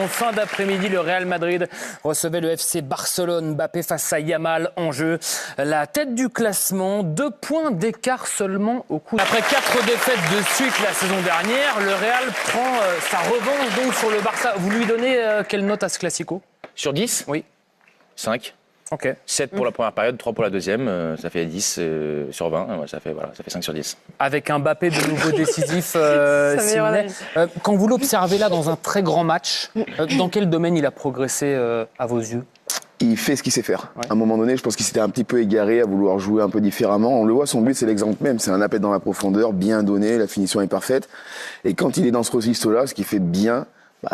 En fin d'après-midi, le Real Madrid recevait le FC Barcelone. Mbappé face à Yamal en jeu. La tête du classement, 2 points d'écart seulement au coup. Après 4 défaites de suite la saison dernière, le Real prend sa revanche donc sur le Barça. Vous lui donnez quelle note à ce Classico ? Sur 10 ? Oui. 5. Ok. 7 pour la première période, 3 pour la deuxième, ça fait 10 sur 20, ça fait 5 sur 10. Avec un Mbappé de nouveau décisif, Sidney. Quand vous l'observez là dans un très grand match, dans quel domaine il a progressé à vos yeux ? Il fait ce qu'il sait faire. Ouais. À un moment donné, je pense qu'il s'était un petit peu égaré à vouloir jouer un peu différemment. On le voit, son but, c'est l'exemple même. C'est un appel dans la profondeur, bien donné, la finition est parfaite. Et quand il est dans ce registre-là, ce qu'il fait bien,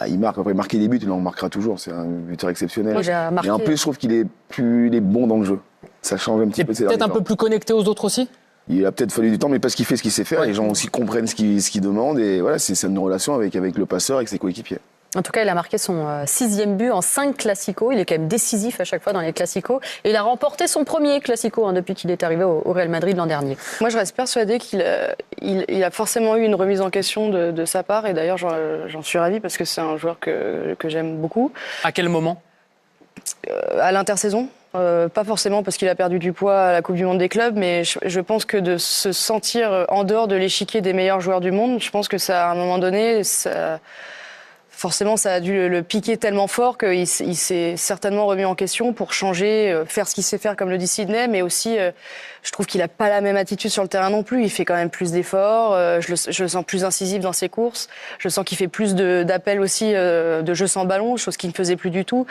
il marque. Après, marquer des buts, il en marquera toujours. C'est un buteur exceptionnel. Et en plus, je trouve qu'il est bon dans le jeu. Ça change un petit peu de ses peut-être un peu plus connecté aux autres aussi ? Il a peut-être fallu du temps, mais parce qu'il fait ce qu'il sait faire. Ouais. Les gens aussi comprennent ce qu'il demande. Et voilà, c'est une relation avec le passeur, avec ses coéquipiers. En tout cas, il a marqué son 6e but en 5 classicos. Il est quand même décisif à chaque fois dans les classicos. Et il a remporté son premier classico depuis qu'il est arrivé au Real Madrid l'an dernier. Moi, je reste persuadée qu'il a forcément eu une remise en question de sa part. Et d'ailleurs, j'en suis ravie parce que c'est un joueur que j'aime beaucoup. À quel moment ? À l'intersaison. Pas forcément parce qu'il a perdu du poids à la Coupe du Monde des clubs, mais je pense que de se sentir en dehors de l'échiquier des meilleurs joueurs du monde, je pense que ça, à un moment donné, forcément, ça a dû le piquer tellement fort qu'il s'est certainement remis en question pour changer, faire ce qu'il sait faire, comme le dit Sidney, mais aussi, je trouve qu'il n'a pas la même attitude sur le terrain non plus. Il fait quand même plus d'efforts, je le sens plus incisif dans ses courses, je sens qu'il fait plus d'appels aussi de jeux sans ballon, chose qu'il ne faisait plus du tout.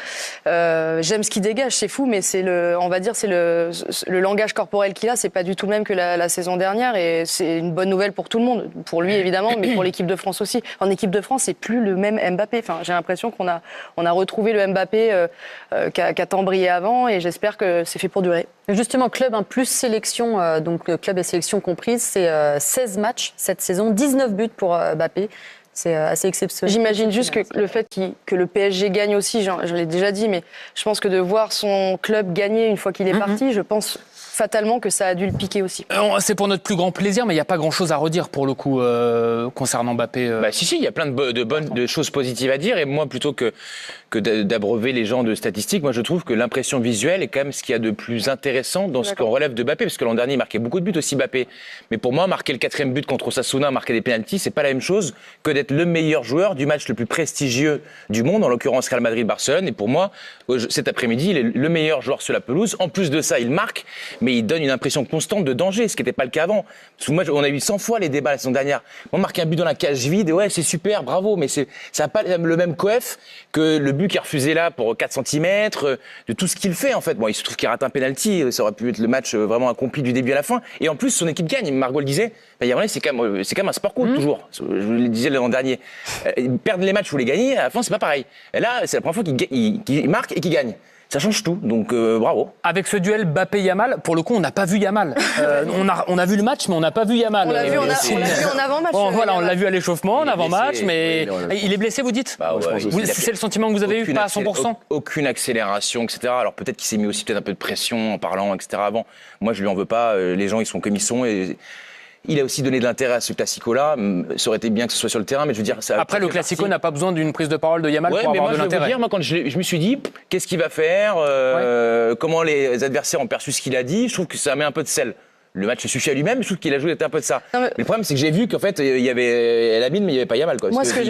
J'aime ce qu'il dégage, c'est fou, mais c'est le langage corporel qu'il a, c'est pas du tout le même que la saison dernière, et c'est une bonne nouvelle pour tout le monde, pour lui évidemment, mais pour l'équipe de France aussi. En équipe de France, c'est plus le même Mbappé. Enfin, j'ai l'impression qu'on a retrouvé le Mbappé qui a tant brillé avant, et j'espère que c'est fait pour durer. Justement, club plus sélection, donc club et sélection comprises, c'est 16 matchs cette saison, 19 buts pour Mbappé. C'est assez exceptionnel. J'imagine juste que le fait que le PSG gagne aussi, je l'ai déjà dit, mais je pense que de voir son club gagner une fois qu'il est parti, je pense fatalement que ça a dû le piquer aussi. C'est pour notre plus grand plaisir, mais il n'y a pas grand-chose à redire pour le coup concernant Mbappé. Si, il y a plein de choses positives à dire, et moi, plutôt que d'abreuver les gens de statistiques, moi je trouve que l'impression visuelle est quand même ce qu'il y a de plus intéressant dans ce qu'on relève de Mbappé, parce que l'an dernier il marquait beaucoup de buts aussi Mbappé. Mais pour moi, marquer le 4e but contre Osasuna, marquer des pénaltys, c'est pas la même chose que d'être le meilleur joueur du match le plus prestigieux du monde, en l'occurrence Real Madrid-Barcelone. Et pour moi, cet après-midi, il est le meilleur joueur sur la pelouse. En plus de ça, il marque, mais il donne une impression constante de danger, ce qui n'était pas le cas avant. Parce que moi, on a eu 100 fois les débats la saison dernière. Moi, marquer un but dans la cage vide, ouais, c'est super, bravo, mais ça n'a pas le même coef que le but qui est refusé là pour 4 cm, de tout ce qu'il fait en fait. Bon, il se trouve qu'il rate un penalty, ça aurait pu être le match vraiment accompli du début à la fin. Et en plus, son équipe gagne. Margot le disait, c'est quand même un sport cool, toujours. Je le disais l'an dernier. Perdre les matchs ou les gagner, à la fin, c'est pas pareil. Et là, c'est la première fois qu'il marque et qu'il gagne. Ça change tout, donc bravo. Avec ce duel Mbappé-Yamal, pour le coup, on n'a pas vu Yamal. On a vu le match, mais on n'a pas vu Yamal. On l'a vu en avant-match. Bon, voilà, on l'a vu à l'échauffement, en avant-match, mais il est blessé, vous dites ? C'est le sentiment que vous avez eu, pas à 100%. Aucune accélération, etc. Alors peut-être qu'il s'est mis aussi peut-être un peu de pression en parlant, etc. avant. Moi, je lui en veux pas. Les gens, ils sont comme ils sont. Et il a aussi donné de l'intérêt à ce Classico-là. Ça aurait été bien que ce soit sur le terrain, mais je veux dire... Après, le Classico n'a pas besoin d'une prise de parole de Yamal pour avoir de l'intérêt. Moi, quand je me suis dit, qu'est-ce qu'il va faire, comment les adversaires ont perçu ce qu'il a dit, je trouve que ça met un peu de sel. Le match se suffit à lui-même, je trouve qu'il a joué un peu de ça. Mais le problème, c'est que j'ai vu qu'en fait, il y avait Lamine, mais il n'y avait pas Yamal. Quoi. Moi, c'est vrai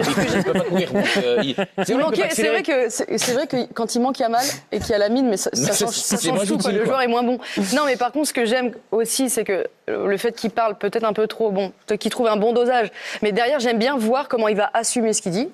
que quand il manque Yamal et qu'il y a Lamine, mais ça change tout. Le joueur est moins bon. Non, mais par contre, ce que j'aime aussi, c'est que le fait qu'il parle peut-être un peu trop, qu'il trouve un bon dosage. Mais derrière, j'aime bien voir comment il va assumer ce qu'il dit.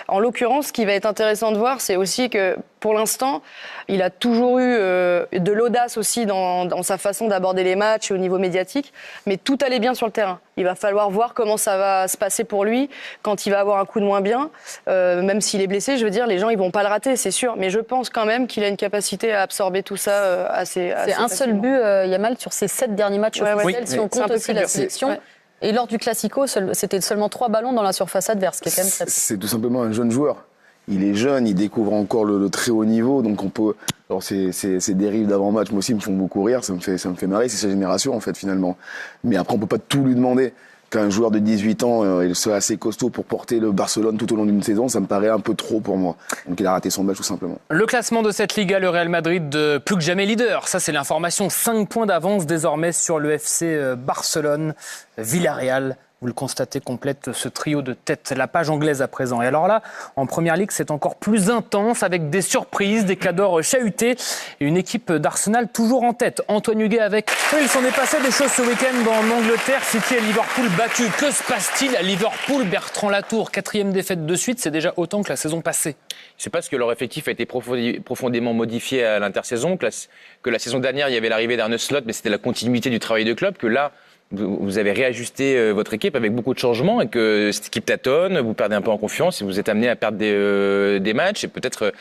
En l'occurrence, ce qui va être intéressant de voir, c'est aussi que pour l'instant, il a toujours eu de l'audace aussi dans sa façon d'aborder les matchs et au niveau médiatique, mais tout allait bien sur le terrain. Il va falloir voir comment ça va se passer pour lui quand il va avoir un coup de moins bien, même s'il est blessé, je veux dire, les gens ils vont pas le rater, c'est sûr, mais je pense quand même qu'il a une capacité à absorber tout ça assez C'est un seul but, Yamal, sur ses 7 derniers matchs officiels, si on compte aussi la sélection. Ouais. Et lors du Classico, c'était seulement 3 ballons dans la surface adverse, qui est quand même très... C'est tout simplement un jeune joueur. Il est jeune, il découvre encore le très haut niveau, donc on peut... Alors ces dérives d'avant-match, moi aussi, me font beaucoup rire, ça me fait marrer, c'est sa génération, en fait, finalement. Mais après, on peut pas tout lui demander. qu'un joueur de 18 ans il soit assez costaud pour porter le Barcelone tout au long d'une saison, ça me paraît un peu trop pour moi. Donc il a raté son match tout simplement. Le classement de cette Liga, le Real Madrid plus que jamais leader. Ça, c'est l'information. 5 points d'avance désormais sur le FC Barcelone. Villarreal, vous le constatez, complète ce trio de tête. La page anglaise à présent. Et alors là, en Première Ligue, c'est encore plus intense avec des surprises, des cadors chahutés et une équipe d'Arsenal toujours en tête. Antoine Huguet avec... Il s'en est passé des choses ce week-end en Angleterre. City et Liverpool battus. Que se passe-t-il à Liverpool? Bertrand Latour, 4e défaite de suite. C'est déjà autant que la saison passée. C'est parce que leur effectif a été profondément modifié à l'intersaison, que la saison dernière, il y avait l'arrivée d'Arne Slot, mais c'était la continuité du travail de club, que là, vous avez réajusté votre équipe avec beaucoup de changements et que cette équipe tâtonne, vous perdez un peu en confiance et vous êtes amené à perdre des matchs et peut-être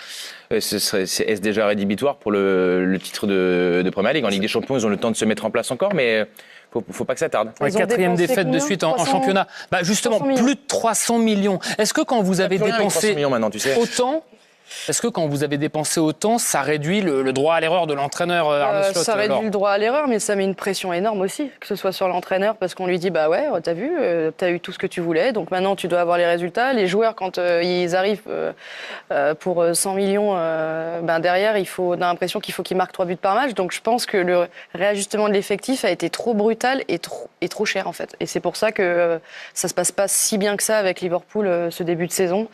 est-ce déjà rédhibitoire pour le titre de Premier League. En Ligue des Champions, ils ont le temps de se mettre en place encore, mais faut pas que ça tarde. Ouais, 4e défaite de suite en championnat. Bah justement, plus de 300 millions. Est-ce que quand vous avez dépensé maintenant, tu sais. autant... Est-ce que quand vous avez dépensé autant, ça réduit le droit à l'erreur de l'entraîneur Arne Slot? Ça réduit le droit à l'erreur, mais ça met une pression énorme aussi, que ce soit sur l'entraîneur, parce qu'on lui dit bah ouais, t'as vu, t'as eu tout ce que tu voulais, donc maintenant tu dois avoir les résultats. Les joueurs, quand ils arrivent pour 100 millions, derrière, on a l'impression qu'il faut qu'ils marquent 3 buts par match. Donc je pense que le réajustement de l'effectif a été trop brutal et trop cher en fait. Et c'est pour ça que ça se passe pas si bien que ça avec Liverpool ce début de saison.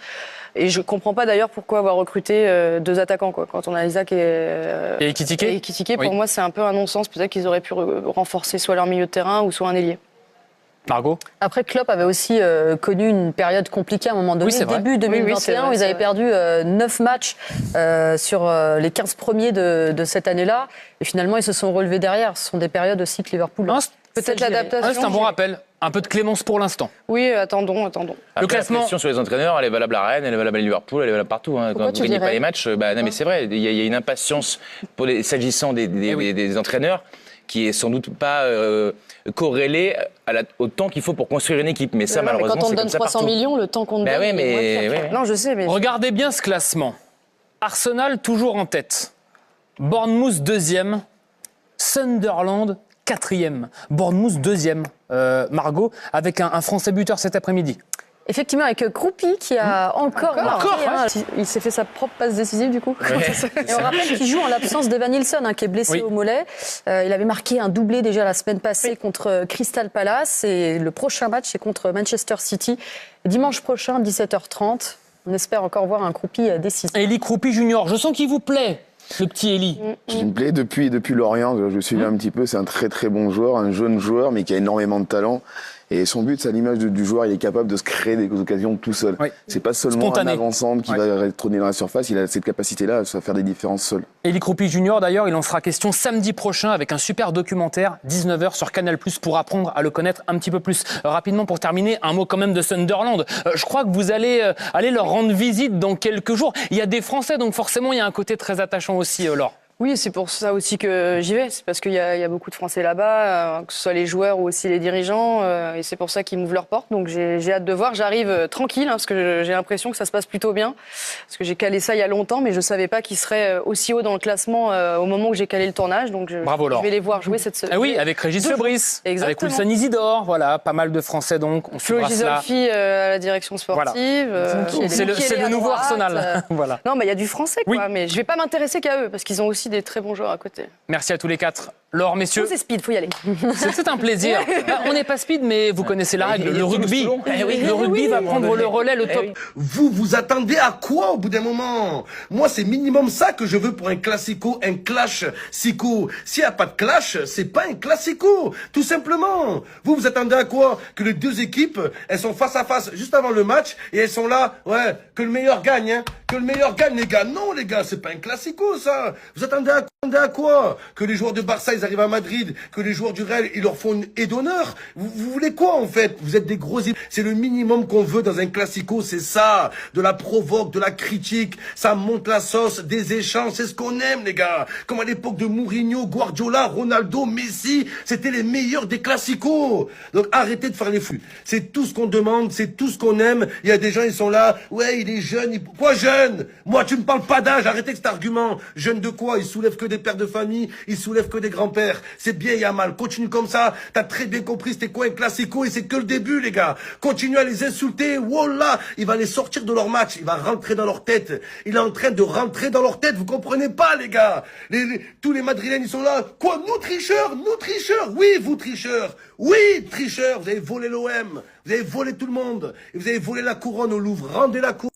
Et je comprends pas d'ailleurs pourquoi avoir recruté 2 attaquants quoi. Quand on a Isaac et Ekitike, pour moi c'est un peu un non-sens. Peut-être qu'ils auraient pu renforcer soit leur milieu de terrain ou soit un ailier. Margot? Après, Klopp avait aussi connu une période compliquée à un moment donné, début 2021, où ils avaient perdu 9 matchs sur les 15 premiers de cette année-là. Et finalement, ils se sont relevés derrière. Ce sont des périodes aussi que Liverpool... Peut-être l'adaptation. C'est un bon rappel. Un peu de clémence pour l'instant. Oui, attendons. Le classement. La pression sur les entraîneurs, elle est valable à Rennes, elle est valable à Liverpool, elle est valable partout. Quand vous ne gagnez pas les matchs, non mais c'est vrai, il y a une impatience s'agissant des entraîneurs qui est sans doute pas corrélée au temps qu'il faut pour construire une équipe. Mais ça, malheureusement, quand on c'est donne comme ça 300 partout. millions, le temps qu'on te donne... Non, je sais, mais... Regardez bien ce classement. Arsenal toujours en tête. Bournemouth 2e. Sunderland 4e. Bournemouth 2e. Margot, avec un Français buteur cet après-midi. Effectivement, avec Kroupi qui a encore marqué. Il s'est fait sa propre passe décisive du coup. Et on rappelle qu'il joue en l'absence d'Evan Nilsson qui est blessé au mollet. Il avait marqué un doublé déjà la semaine passée contre Crystal Palace et le prochain match c'est contre Manchester City. Dimanche prochain, 17h30. On espère encore voir un Kroupi décisif. Eli Kroupi Junior, je sens qu'il vous plaît. Le petit Eli. Il me plaît depuis Lorient, je le suivais un petit peu, c'est un très très bon joueur, un jeune joueur mais qui a énormément de talent. Et son but, c'est à l'image du joueur, il est capable de se créer des occasions tout seul. Oui. C'est pas seulement spontané. Un avant-centre qui va trôner dans la surface, il a cette capacité-là à faire des différences seul. Eli Kroupi Junior, d'ailleurs, il en sera question samedi prochain avec un super documentaire, 19h sur Canal+, pour apprendre à le connaître un petit peu plus. Rapidement, pour terminer, un mot quand même de Sunderland. Je crois que vous allez leur rendre visite dans quelques jours. Il y a des Français, donc forcément, il y a un côté très attachant aussi, Laure. Oui, c'est pour ça aussi que j'y vais. C'est parce qu'il y a beaucoup de Français là-bas, que ce soit les joueurs ou aussi les dirigeants. Et c'est pour ça qu'ils m'ouvrent leurs portes. Donc j'ai hâte de voir. J'arrive tranquille, parce que j'ai l'impression que ça se passe plutôt bien. Parce que j'ai calé ça il y a longtemps, mais je ne savais pas qu'ils seraient aussi haut dans le classement au moment où j'ai calé le tournage. Donc Bravo, Laure. Je vais les voir jouer cette semaine. Ah oui, avec Régis Lebris, avec Wilson Isidore. Voilà, pas mal de Français donc. Flo Gisolfi à la direction sportive. Voilà. C'est le nouveau Arsenal. Voilà. Non, mais il y a du français, quoi. Oui. Mais je ne vais pas m'intéresser qu'à eux, parce qu'ils ont aussi des très bons joueurs à côté. Merci à tous les 4. Laure, messieurs. C'est speed, faut y aller. C'est un plaisir. On n'est pas speed, mais vous connaissez la règle. Le rugby, le rugby va prendre le relais, le top. Vous vous attendez à quoi au bout d'un moment? Moi, c'est minimum ça que je veux pour un classico, un clash-sico. S'il n'y a pas de clash, c'est pas un classico, tout simplement. Vous vous attendez à quoi? Que les deux équipes, elles sont face à face juste avant le match et elles sont là, ouais, que le meilleur gagne, hein. Que le meilleur gagne, les gars. Non, les gars, c'est pas un classico, ça. Vous attendez à quoi? Que les joueurs de Barça, ils arrivent à Madrid, que les joueurs du Real, ils leur font une haie d'honneur. Vous voulez quoi, en fait? Vous êtes des gros... C'est le minimum qu'on veut dans un classico, c'est ça. De la provoque, de la critique. Ça monte la sauce, des échanges. C'est ce qu'on aime, les gars. Comme à l'époque de Mourinho, Guardiola, Ronaldo, Messi. C'était les meilleurs des classicos. Donc, arrêtez de faire les fous. C'est tout ce qu'on demande, c'est tout ce qu'on aime. Il y a des gens, ils sont là. Ouais, il est jeune. Quoi, jeune? jeune. Moi, tu me parles pas d'âge. Arrêtez avec cet argument. Jeune de quoi? Il soulève que des pères de famille. Il soulève que des grands-pères. C'est bien, Yamal. Continue comme ça. T'as très bien compris c'était quoi un classico et c'est que le début, les gars. Continue à les insulter. Wallah, il va les sortir de leur match. Il va rentrer dans leur tête. Il est en train de rentrer dans leur tête. Vous comprenez pas, les gars. Tous les Madrilènes, ils sont là. Quoi? Nous tricheurs? Nous tricheurs? Oui, vous tricheurs. Oui, tricheurs. Vous avez volé l'OM. Vous avez volé tout le monde. Et vous avez volé la couronne au Louvre. Rendez la couronne.